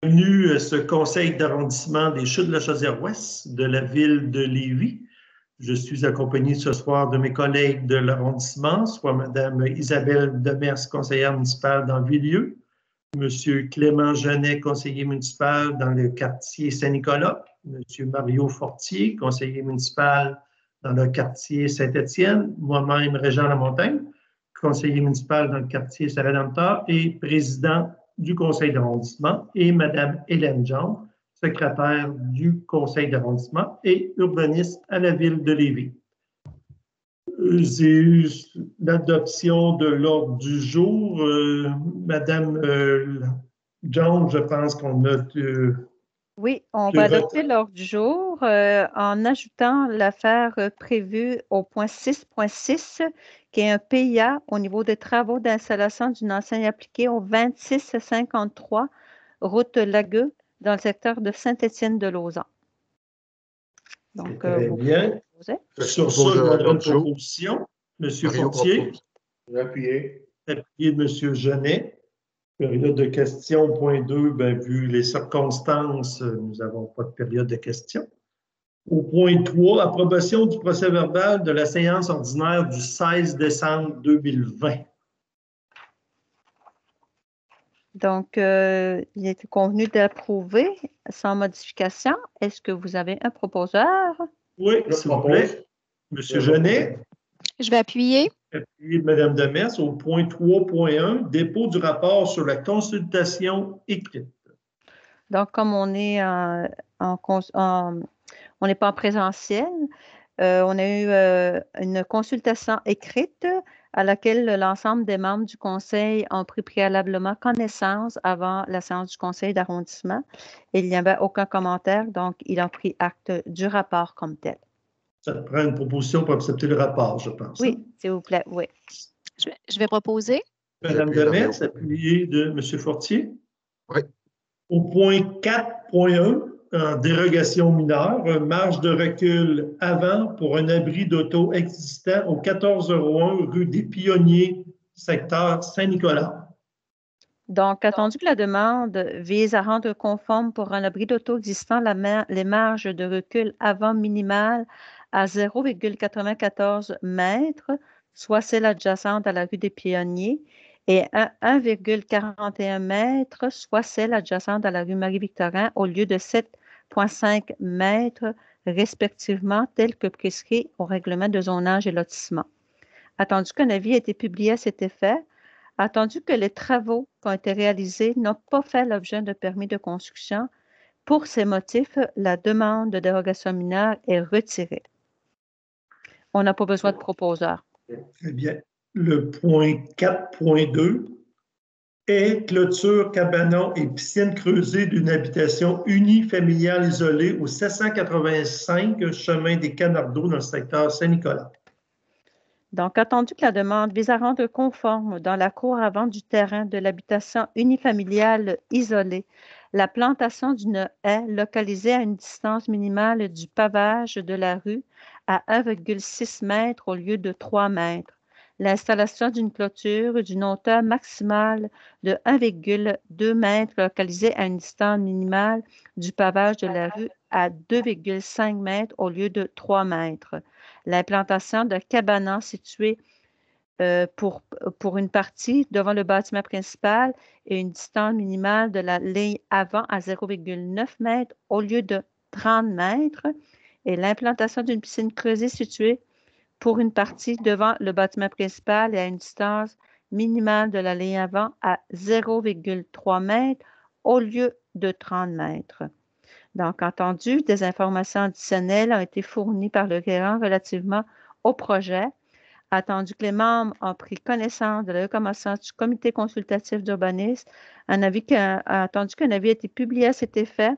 Bienvenue à ce conseil d'arrondissement des Chutes-de-la-Chaudière-Ouest de la ville de Lévis. Je suis accompagné ce soir de mes collègues de l'arrondissement, soit Mme Isabelle Demers, conseillère municipale dans Villedieu, M. Clément Genet, conseiller municipal dans le quartier Saint-Nicolas, M. Mario Fortier, conseiller municipal dans le quartier Saint-Étienne, moi-même Régent Lamontagne, conseiller municipal dans le quartier Saint-Rédempteur et président du conseil d'arrondissement, et Mme Hélène Jean, secrétaire du conseil d'arrondissement et urbaniste à la ville de Lévis. J'ai eu l'adoption de l'ordre du jour. Madame John, je pense qu'on a... Oui, on va adopter l'ordre du jour en ajoutant l'affaire prévue au point 6.6, qui est un PIA au niveau des travaux d'installation d'une enseigne appliquée au 2653 route Lagueux dans le secteur de Saint-Étienne-de-Lauzan. Donc, très bien. Sur ça, je vais une proposition. M. Fortier. Appuyé. Appuyé de M. Genet. Période de questions, point 2, vu les circonstances, nous n'avons pas de période de questions. Au point 3, approbation du procès-verbal de la séance ordinaire du 16 décembre 2020. Donc, il est convenu d'approuver sans modification. Est-ce que vous avez un proposeur? Oui, s'il vous plaît. Monsieur Genet. Je vais appuyer. Appuyé de Mme Demers au point 3.1, dépôt du rapport sur la consultation écrite. Donc, comme on est on n'est pas en présentiel, on a eu une consultation écrite à laquelle l'ensemble des membres du conseil ont pris préalablement connaissance avant la séance du conseil d'arrondissement. Il n'y avait aucun commentaire, donc ils ont pris acte du rapport comme tel. Ça te prend une proposition pour accepter le rapport, je pense. Oui, s'il vous plaît, oui. Je vais proposer. Mme Demers, appuyé de M. Fortier. Oui. Au point 4.1, en dérogation mineure, marge de recul avant pour un abri d'auto existant au 1401 rue des Pionniers, secteur Saint-Nicolas. Donc, attendu que la demande vise à rendre conforme pour un abri d'auto existant les marges de recul avant minimales à 0,94 mètres, soit celle adjacente à la rue des Pionniers, et à 1,41 mètres, soit celle adjacente à la rue Marie-Victorin, au lieu de 7,5 mètres, respectivement, tel que prescrit au règlement de zonage et lotissement. Attendu qu'un avis ait été publié à cet effet, attendu que les travaux qui ont été réalisés n'ont pas fait l'objet de permis de construction, pour ces motifs, la demande de dérogation mineure est retirée. On n'a pas besoin de proposeur. Très bien. Le point 4.2 est clôture, cabanon et piscine creusée d'une habitation unifamiliale isolée au 785 chemin des Canardeaux dans le secteur Saint-Nicolas. Donc, attendu que la demande vise à rendre conforme dans la cour avant du terrain de l'habitation unifamiliale isolée la plantation d'une haie localisée à une distance minimale du pavage de la rue à 1,6 mètres au lieu de 3 mètres, l'installation d'une clôture d'une hauteur maximale de 1,2 mètres localisée à une distance minimale du pavage de la rue à 2,5 mètres au lieu de 3 mètres, l'implantation d'un cabanon situé pour une partie devant le bâtiment principal et une distance minimale de la ligne avant à 0,9 mètres au lieu de 30 mètres et l'implantation d'une piscine creusée située pour une partie devant le bâtiment principal et à une distance minimale de la ligne avant à 0,3 mètres au lieu de 30 mètres. Donc, entendu, des informations additionnelles ont été fournies par le requérant relativement au projet. Attendu que les membres ont pris connaissance de la recommandation du comité consultatif d'urbanisme, attendu qu'un avis a été publié à cet effet,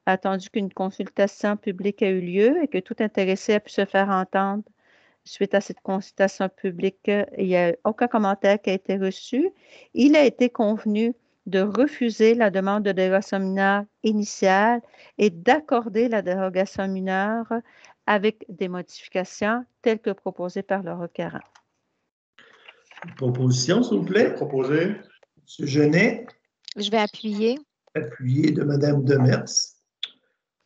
attendu qu'une consultation publique a eu lieu et que tout intéressé a pu se faire entendre suite à cette consultation publique, il n'y a aucun commentaire qui a été reçu. Il a été convenu de refuser la demande de dérogation mineure initiale et d'accorder la dérogation mineure avec des modifications telles que proposées par le requérant. Proposition, s'il vous plaît. Proposé. M. Genet. Je vais appuyer. appuyé de Mme Demers.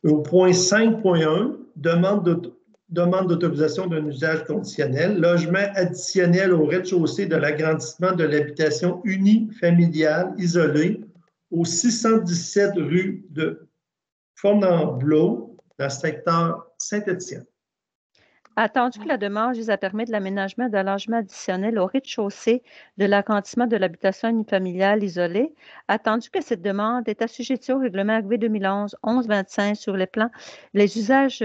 Au point 5.1, demande d'autorisation d'un usage conditionnel, logement additionnel au rez-de-chaussée de l'agrandissement de l'habitation unifamiliale isolée au 617 rue de Fontainebleau, dans le secteur Saint-Étienne. Attendu que la demande vise à permettre l'aménagement d'un logement additionnel au rez-de-chaussée de l'agrandissement de l'habitation unifamiliale isolée, attendu que cette demande est assujettie au règlement RV 2011-1125 sur les usages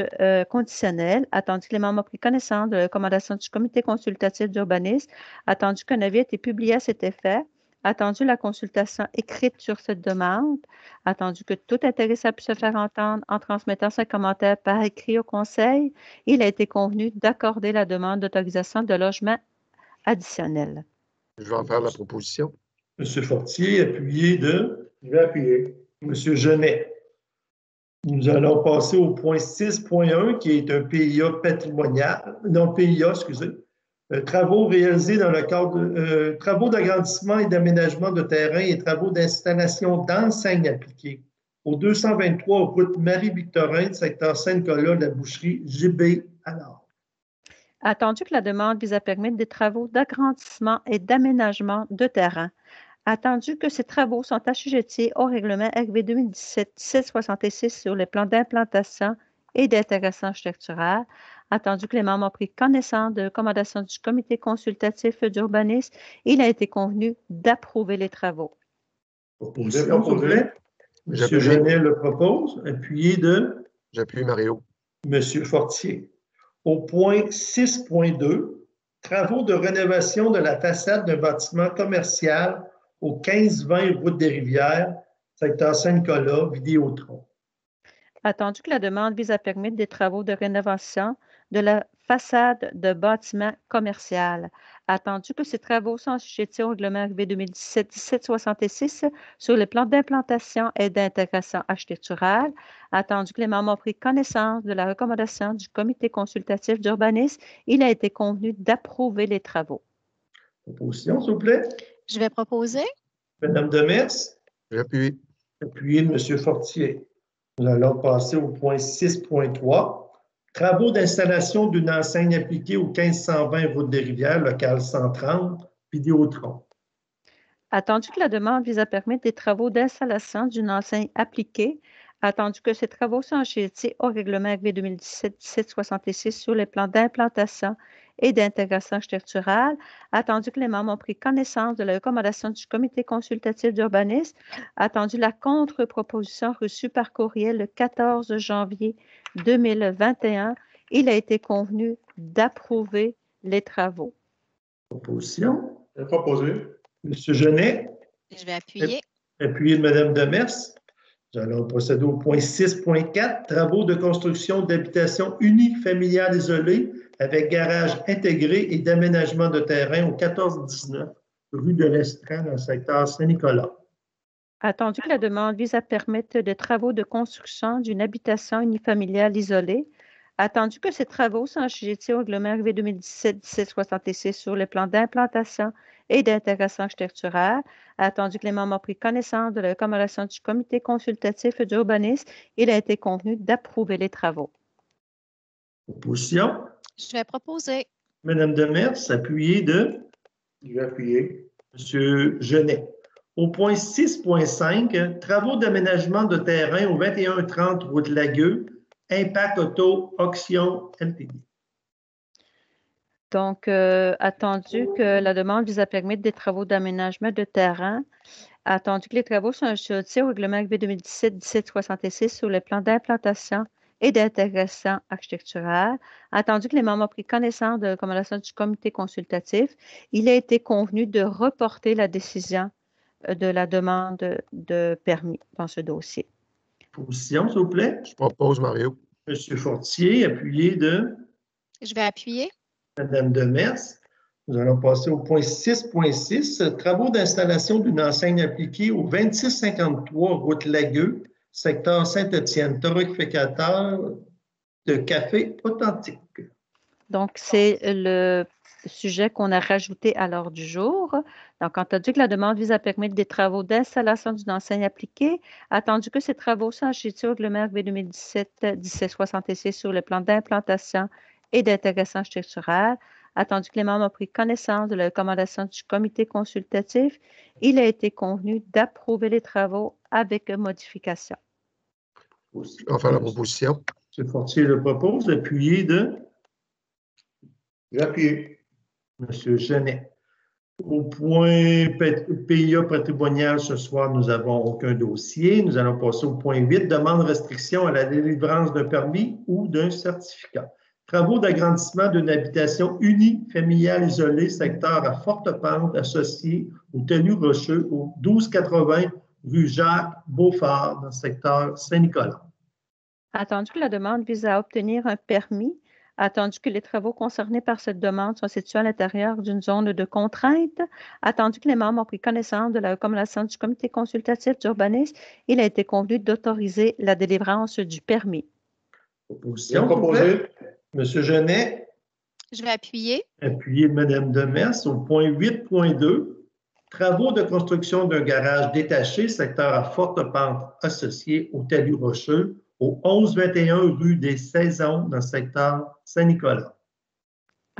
conditionnels, attendu que les membres ont pris connaissance de la recommandation du comité consultatif d'urbanisme, attendu qu'un avis ait été publié à cet effet, attendu la consultation écrite sur cette demande, attendu que tout intéressé puisse se faire entendre en transmettant ses commentaires par écrit au Conseil, il a été convenu d'accorder la demande d'autorisation de logement additionnel. Je vais en faire la proposition. M. Fortier, appuyé de... Je vais appuyer. M. Genet. Nous allons passer au point 6.1, qui est un PIA patrimonial, non, PIA, excusez. Travaux réalisés dans le cadre de travaux d'agrandissement et d'aménagement de terrain et travaux d'installation d'enseignes appliquées au 223 route Marie-Victorin, secteur Saint-Nicolas, la boucherie JB Allard. Attendu que la demande vise à permettre des travaux d'agrandissement et d'aménagement de terrain, attendu que ces travaux sont assujettis au règlement RV 2017-1766 sur les plans d'implantation et d'intégration architecturale, attendu que les membres ont pris connaissance de recommandations du comité consultatif d'urbanisme, il a été convenu d'approuver les travaux. Proposition, s'il vous plaît. M. Genet le propose, appuyé de... J'appuie Mario. M. Fortier. Au point 6.2, travaux de rénovation de la façade d'un bâtiment commercial au 15-20 route des Rivières, secteur Saint-Nicolas, Vidéotron. Attendu que la demande vise à permettre des travaux de rénovation de la façade de bâtiment commercial, attendu que ces travaux sont assujettis au règlement RV 2017-1766 sur les plans d'implantation et d'intégration architecturale, attendu que les membres ont pris connaissance de la recommandation du comité consultatif d'urbanisme, il a été convenu d'approuver les travaux. Proposition, s'il vous plaît. Je vais proposer. Mme Demers. J'appuie. Appuyé de M. Fortier. Nous allons passer au point 6.3. Travaux d'installation d'une enseigne appliquée au 1520 route des Rivières, local 130, Vidéotron. Attendu que la demande vise à permettre des travaux d'installation d'une enseigne appliquée, attendu que ces travaux sont assujettis au règlement RV 2017-1766 sur les plans d'implantation et d'intégration architecturale, attendu que les membres ont pris connaissance de la recommandation du comité consultatif d'urbanisme, attendu la contre-proposition reçue par courriel le 14 janvier 2021, il a été convenu d'approuver les travaux. Proposition. Je vais proposer. M. Genet. Je vais appuyer. Appuyé de Mme Demers. Nous allons procéder au point 6.4, travaux de construction d'habitation unifamiliale isolée avec garage intégré et d'aménagement de terrain au 1419 rue de l'Estran, dans le secteur Saint-Nicolas. Attendu que la demande vise à permettre des travaux de construction d'une habitation unifamiliale isolée, attendu que ces travaux sont assujettis au règlement RV 2017-1766 sur les plans d'implantation et d'intégration architecturale, attendu que les membres ont pris connaissance de la recommandation du comité consultatif d'urbanisme, il a été convenu d'approuver les travaux. Proposition. Je vais proposer. Mme Demers, appuyée de Je vais appuyer. M. Genet. Au point 6.5, travaux d'aménagement de terrain au 2130 route Lagueux, Impact Auto Auction LTD. Donc, attendu que la demande vise à permettre des travaux d'aménagement de terrain, attendu que les travaux sont assujettis au règlement RV 2017-1766 sur le plan d'implantation et d'intégration architecturale, attendu que les membres ont pris connaissance de la recommandation du comité consultatif, il a été convenu de reporter la décision de la demande de permis dans ce dossier. Position, s'il vous plaît. Je propose Mario. M. Fortier, appuyé de Je vais appuyer. Mme Demers. Nous allons passer au point 6.6, travaux d'installation d'une enseigne appliquée au 2653 route Lagueux, secteur Saint-Étienne, torréficateur de café authentique. Donc, c'est le sujet qu'on a rajouté à l'ordre du jour. Donc, entendu que la demande vise à permettre des travaux d'installation d'une enseigne appliquée, attendu que ces travaux sont assujettis au règlement RV 2017-1766 sur le plan d'implantation et d'intégration structurelle, attendu que les membres ont pris connaissance de la recommandation du comité consultatif, il a été convenu d'approuver les travaux avec modification. Je vais en faire la proposition. M. Fortier le propose, appuyé de Je vais appuyer. M. Genet. Au point PIA patrimonial, ce soir, nous n'avons aucun dossier. Nous allons passer au point 8, demande restriction à la délivrance d'un permis ou d'un certificat. Travaux d'agrandissement d'une habitation unifamiliale isolée, secteur à forte pente, associé au talus rocheux, au 1280 rue Jacques-Beaufort, dans le secteur Saint-Nicolas. Attendu que la demande vise à obtenir un permis, attendu que les travaux concernés par cette demande sont situés à l'intérieur d'une zone de contrainte, attendu que les membres ont pris connaissance de la recommandation du comité consultatif d'urbanisme, il a été convenu d'autoriser la délivrance du permis. Proposition, Bien proposé. M. Genet, Je vais appuyer. appuyé de Mme Demers. Au point 8.2, travaux de construction d'un garage détaché, secteur à forte pente associé au talus rocheux, au 1121 rue des Saisons, dans le secteur Saint-Nicolas.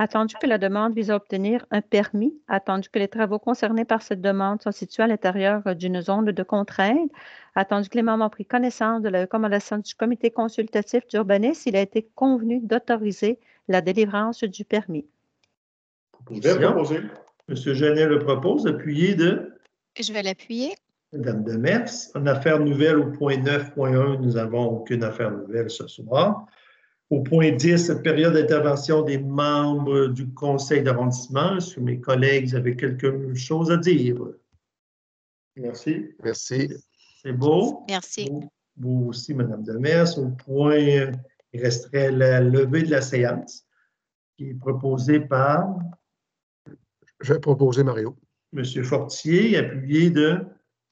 Attendu que la demande vise à obtenir un permis, attendu que les travaux concernés par cette demande sont situés à l'intérieur d'une zone de contrainte, attendu que les membres ont pris connaissance de la recommandation du comité consultatif d'urbanisme, il a été convenu d'autoriser la délivrance du permis. Bien proposé. M. Genet le propose, appuyé de Je vais l'appuyer. Mme Demers. En affaires nouvelles, au point 9.1, nous n'avons aucune affaire nouvelle ce soir. Au point 10, période d'intervention des membres du conseil d'arrondissement. Est-ce que mes collègues avaient quelque chose à dire? Merci. Merci. C'est beau? Merci. Vous aussi, Mme Demers. Au point, il resterait la levée de la séance, qui est proposée par Je vais proposer Mario. M. Fortier, appuyé de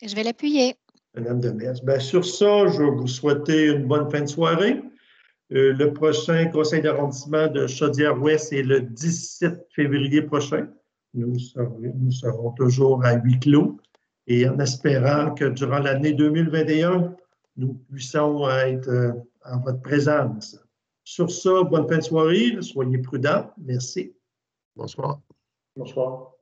Je vais l'appuyer. Mme Demers. Bien, sur ça, je vais vous souhaiter une bonne fin de soirée. Le prochain conseil d'arrondissement de Chaudière-Ouest est le 17 février prochain. Nous serons toujours à huis clos et en espérant que durant l'année 2021, nous puissions être en votre présence. Sur ça, bonne fin de soirée. Soyez prudents. Merci. Bonsoir. Bonsoir.